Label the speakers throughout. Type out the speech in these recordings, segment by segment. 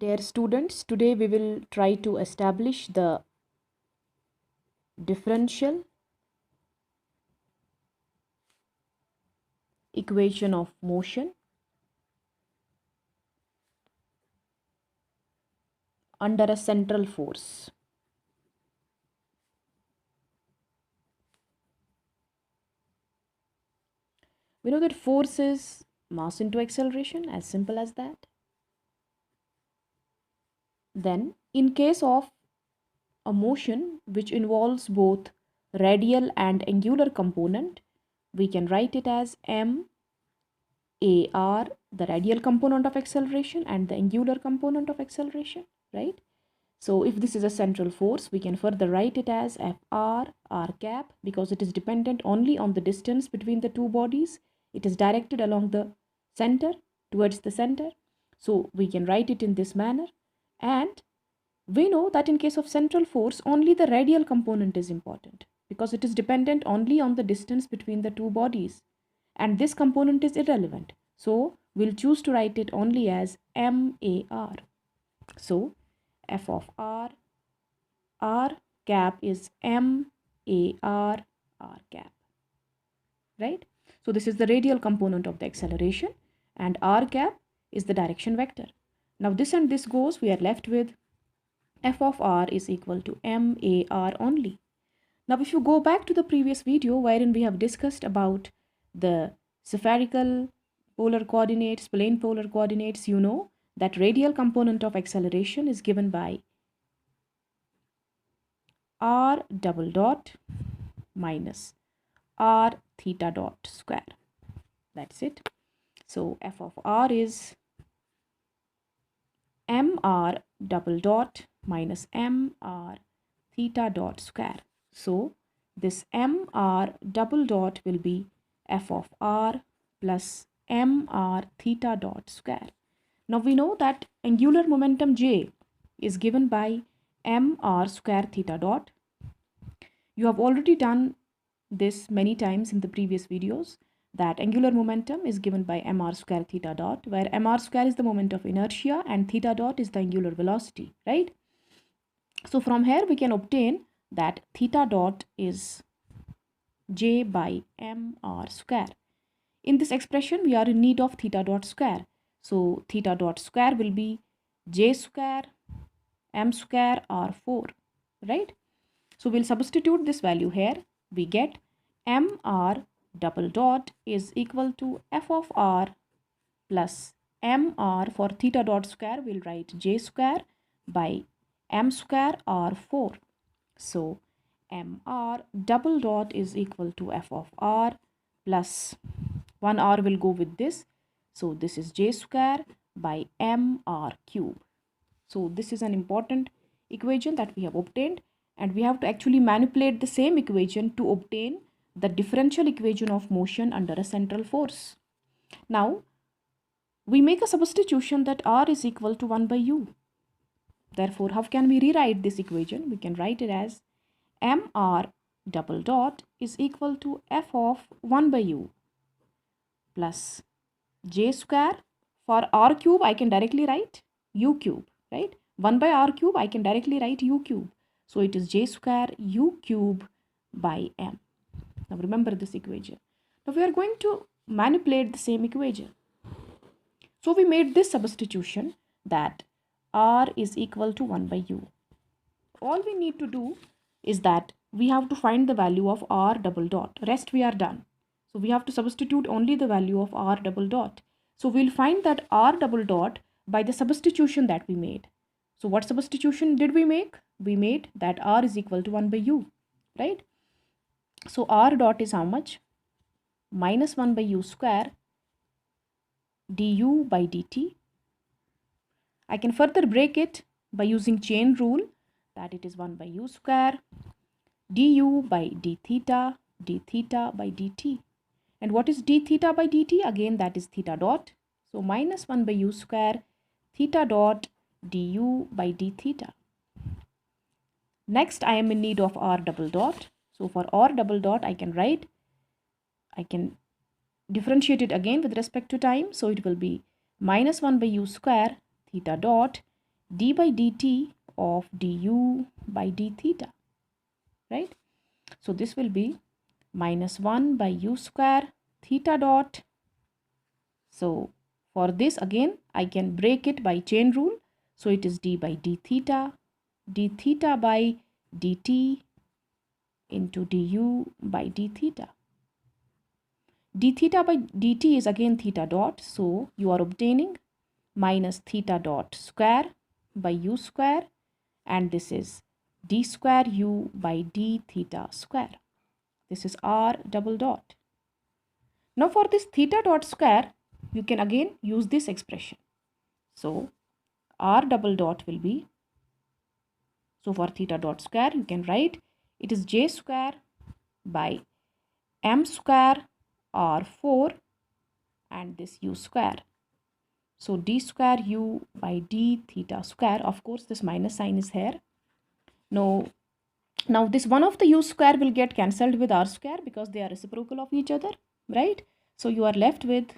Speaker 1: Dear students, today we will try to establish the differential equation of motion under a central force. We know that force is mass into acceleration, as simple as that. Then, in case of a motion which involves both radial and angular component, we can write it as m AR, the radial component of acceleration, and the angular component of acceleration, right? So if this is a central force, we can further write it as Fr r cap, because it is dependent only on the distance between the two bodies. It is directed along the center, towards the center. So we can write it in this manner. And we know that in case of central force, only the radial component is important, because it is dependent only on the distance between the two bodies. And this component is irrelevant. So we'll choose to write it only as MAR. So F of R cap is MAR R cap, right? So this is the radial component of the acceleration, and R cap is the direction vector. Now this and this goes, we are left with F of R is equal to MAR only. Now if you go back to the previous video wherein we have discussed about the spherical polar coordinates, plane polar coordinates, you know that radial component of acceleration is given by r double dot minus r theta dot square. That's it. So F of R is mr double dot minus mr theta dot square. So this mr double dot will be F of R plus mr theta dot square. Now we know that angular momentum J is given by mr square theta dot. You have already done this many times in the previous videos, that angular momentum is given by mr square theta dot, where mr square is the moment of inertia and theta dot is the angular velocity, right? So from here we can obtain that theta dot is J by mr square. In this expression we are in need of theta dot square. So theta dot square will be J square m square r4, right? So we'll substitute this value here. We get mr double dot is equal to F of R plus mr. For theta dot square, we'll write J square by m square r4. So mr double dot is equal to F of R plus 1 r will go with this. So this is J square by mr cube. So this is an important equation that we have obtained, and we have to actually manipulate the same equation to obtain the differential equation of motion under a central force. Now we make a substitution that r is equal to 1 by u. Therefore, how can we rewrite this equation? We can write it as mr double dot is equal to F of 1 by u plus J square. For r cube I can directly write u cube, right? 1 by r cube I can directly write u cube. So it is J square u cube by m. Now remember this equation. Now we are going to manipulate the same equation. So we made this substitution that r is equal to 1 by u. All we need to do is that we have to find the value of r double dot. Rest we are done. So we have to substitute only the value of r double dot. So we'll find that r double dot by the substitution that we made. So what substitution did we make? We made that r is equal to 1 by u, right? So r dot is how much? Minus 1 by u square du by dt. I can further break it by using chain rule, that it is 1 by u square du by d theta by dt. And what is d theta by dt? Again, that is theta dot. So minus 1 by u square theta dot du by d theta. Next, I am in need of r double dot. So for r double dot, I can differentiate it again with respect to time. So it will be minus 1 by u square theta dot d by dt of du by d theta, right? So this will be minus 1 by u square theta dot. So for this again I can break it by chain rule. So it is d by d theta by dt into du by d theta. D theta by dt is again theta dot. So you are obtaining minus theta dot square by u square, and this is d square u by d theta square. This is r double dot. Now for this theta dot square, you can again use this expression. So r double dot will be, so for theta dot square, you can write it is j square by m square r4 and this u square. So d square u by d theta square. Of course, this minus sign is here. Now this one of the u square will get cancelled with r square because they are reciprocal of each other, right? So you are left with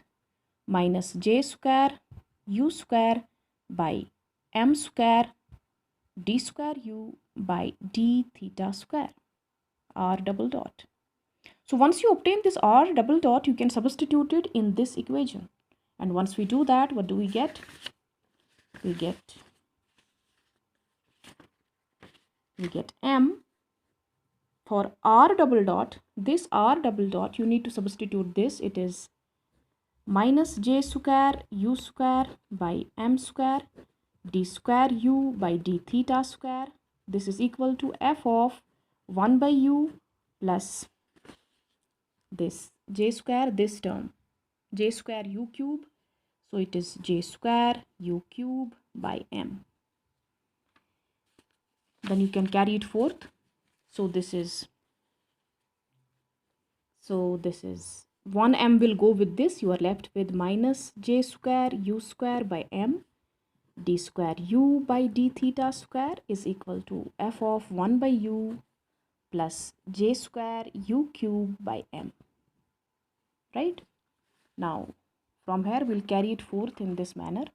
Speaker 1: minus j square u square by m square d square u by d theta square, r double dot. So once you obtain this r double dot, you can substitute it in this equation. And once we do that, what do we get? We get m for r double dot. This r double dot, you need to substitute this. It is minus j square u square by m square d square u by d theta square. This is equal to f of 1 by u plus this j square, this term, j square u cube. So it is j square u cube by m. Then you can carry it forth. So this is 1m will go with this. You are left with minus j square u square by m d square u by d theta square is equal to f of 1 by u plus j square u cube by m, right? Now from here we'll carry it forth in this manner.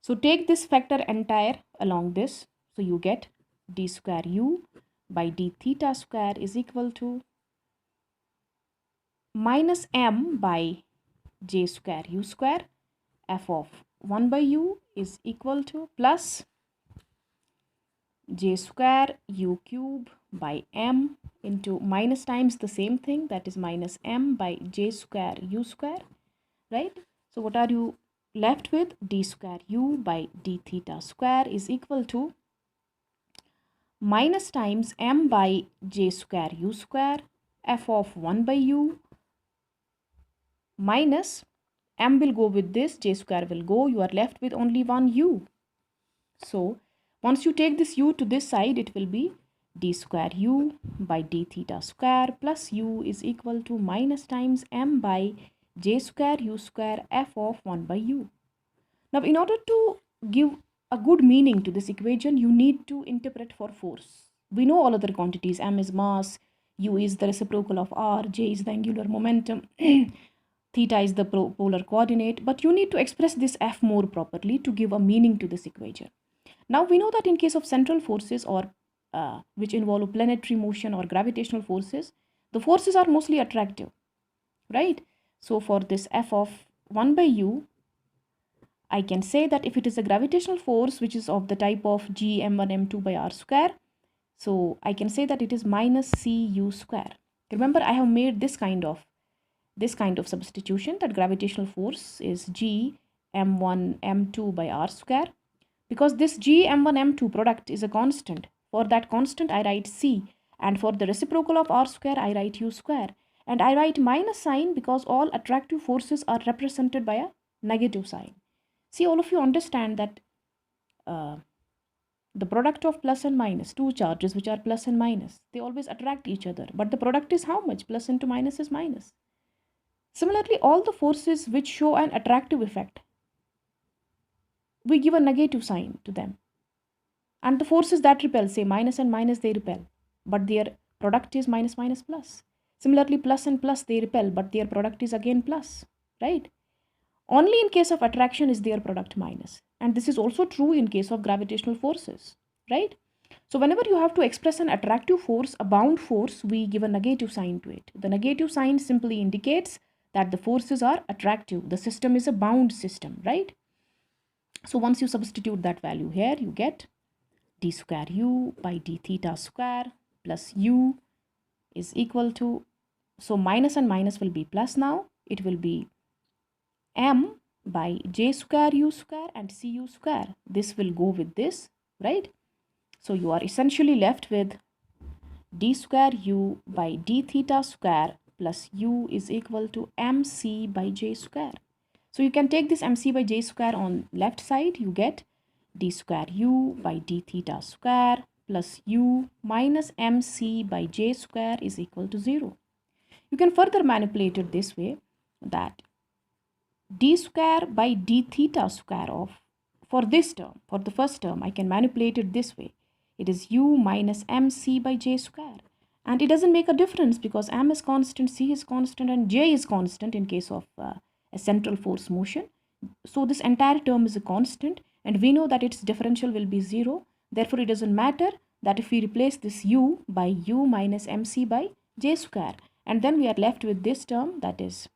Speaker 1: So take this factor entire along this. So you get d square u by d theta square is equal to minus m by j square u square, f of 1 by u is equal to plus j square u cube by m into minus times the same thing, that is minus m by j square u square, right? So what are you left with? D square u by d theta square is equal to minus times m by j square u square, f of 1 by u minus m will go with this, j square will go, you are left with only one u. So once you take this u to this side, it will be d square u by d theta square plus u is equal to minus times m by j square u square, f of 1 by u. Now in order to give a good meaning to this equation, you need to interpret for force. We know all other quantities. M is mass, u is the reciprocal of r, j is the angular momentum, theta is the polar coordinate, but you need to express this f more properly to give a meaning to this equation. Now we know that in case of central forces or which involve planetary motion or gravitational forces, the forces are mostly attractive, right? So for this f of 1 by u, I can say that if it is a gravitational force which is of the type of g m1 m2 by r square, so I can say that it is minus c u square. Remember, I have made this kind of substitution, that gravitational force is g m1 m2 by r square, because this g m1 m2 product is a constant. For that constant I write c, and for the reciprocal of r square I write u square, and I write minus sign because all attractive forces are represented by a negative sign. See, all of you understand that the product of plus and minus, two charges which are plus and minus, they always attract each other, but the product is how much? Plus into minus is minus. Similarly, all the forces which show an attractive effect, we give a negative sign to them. And the forces that repel, say minus and minus, they repel, but their product is minus minus plus. Similarly, plus and plus, they repel, but their product is again plus, right? Only in case of attraction is their product minus. And this is also true in case of gravitational forces, right? So whenever you have to express an attractive force, a bound force, we give a negative sign to it. The negative sign simply indicates that the forces are attractive. The system is a bound system, right? So once you substitute that value here, you get d square u by d theta square plus u is equal to, so minus and minus will be plus now. It will be m by j square u square and cu square. This will go with this, right? So you are essentially left with d square u by d theta square plus u is equal to mc by j square. So you can take this mc by j square on left side. You get d square u by d theta square plus u minus mc by j square is equal to 0. You can further manipulate it this way, that d square by d theta square of, for this term, for the first term, I can manipulate it this way. It is u minus mc by j square. And it doesn't make a difference because m is constant, c is constant, and j is constant in case of a central force motion. So this entire term is a constant, and we know that its differential will be 0. Therefore, it doesn't matter that if we replace this u by u minus mc by j square, and then we are left with this term, that is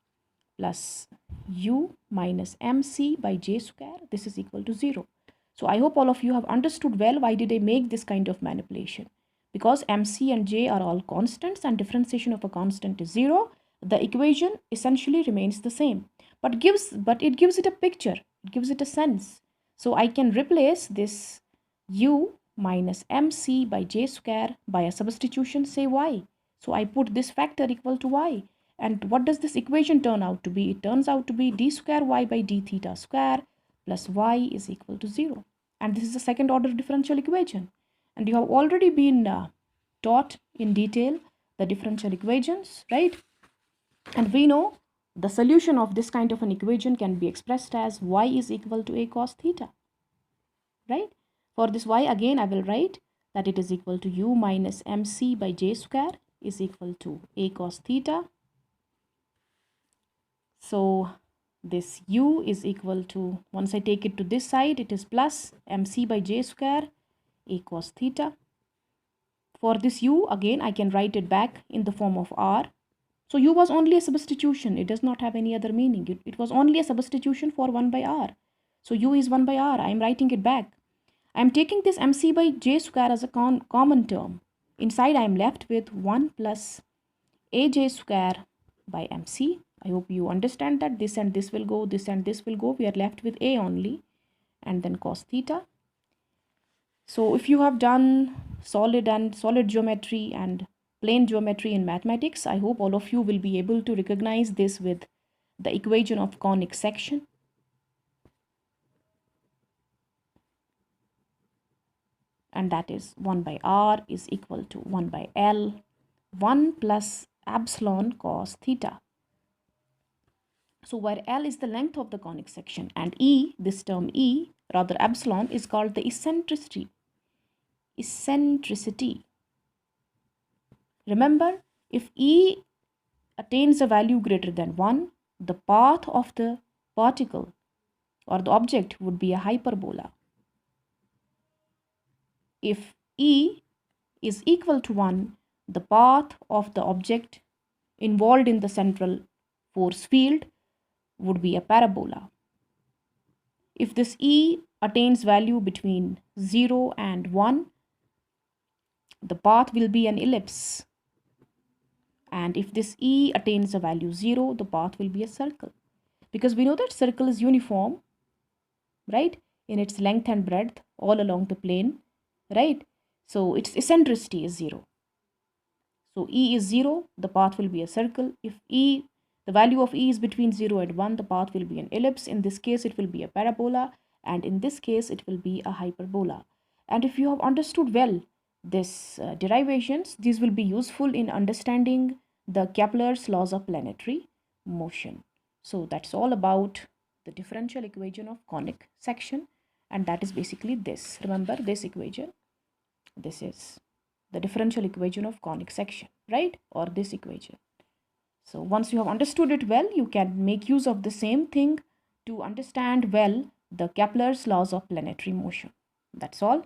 Speaker 1: plus u minus mc by j square. This is equal to 0. So I hope all of you have understood well why did I make this kind of manipulation. Because mc and j are all constants and differentiation of a constant is 0, the equation essentially remains the same. But it gives it a picture, it gives it a sense. So I can replace this u minus mc by j square by a substitution, say y. So I put this factor equal to y. And what does this equation turn out to be? It turns out to be d square y by d theta square plus y is equal to 0. And this is the second order differential equation. And you have already been taught in detail the differential equations, right? And we know the solution of this kind of an equation can be expressed as y is equal to a cos theta, right? For this y, again I will write that it is equal to u minus mc by j square is equal to a cos theta. So this u is equal to, once I take it to this side, it is plus mc by j square a cos theta. For this u, again I can write it back in the form of r. So u was only a substitution. It does not have any other meaning. It was only a substitution for 1 by r. So u is 1 by r. I am writing it back. I am taking this mc by j square as a common term. Inside I am left with 1 plus aj square by mc. I hope you understand that this and this will go, this and this will go. We are left with a only, and then cos theta. So if you have done solid geometry and plane geometry in mathematics, I hope all of you will be able to recognize this with the equation of conic section. And that is 1 by r is equal to 1 by L, 1 plus epsilon cos theta. So where L is the length of the conic section and E, this term E, rather epsilon, is called the eccentricity. Remember, if E attains a value greater than 1, the path of the particle or the object would be a hyperbola. If E is equal to 1, the path of the object involved in the central force field would be a parabola. If this E attains value between 0 and 1, the path will be an ellipse. And if this E attains a value 0, the path will be a circle. Because we know that circle is uniform, right, in its length and breadth all along the plane, right? So its eccentricity is 0. So E is 0, the path will be a circle. If the value of E is between 0 and 1, the path will be an ellipse. In this case, it will be a parabola. And in this case, it will be a hyperbola. And if you have understood well this derivations, these will be useful in understanding the Kepler's laws of planetary motion. So that's all about the differential equation of conic section. And that is basically this. Remember this equation. This is the differential equation of conic section, right? Or this equation. So once you have understood it well, you can make use of the same thing to understand well the Kepler's laws of planetary motion. That's all.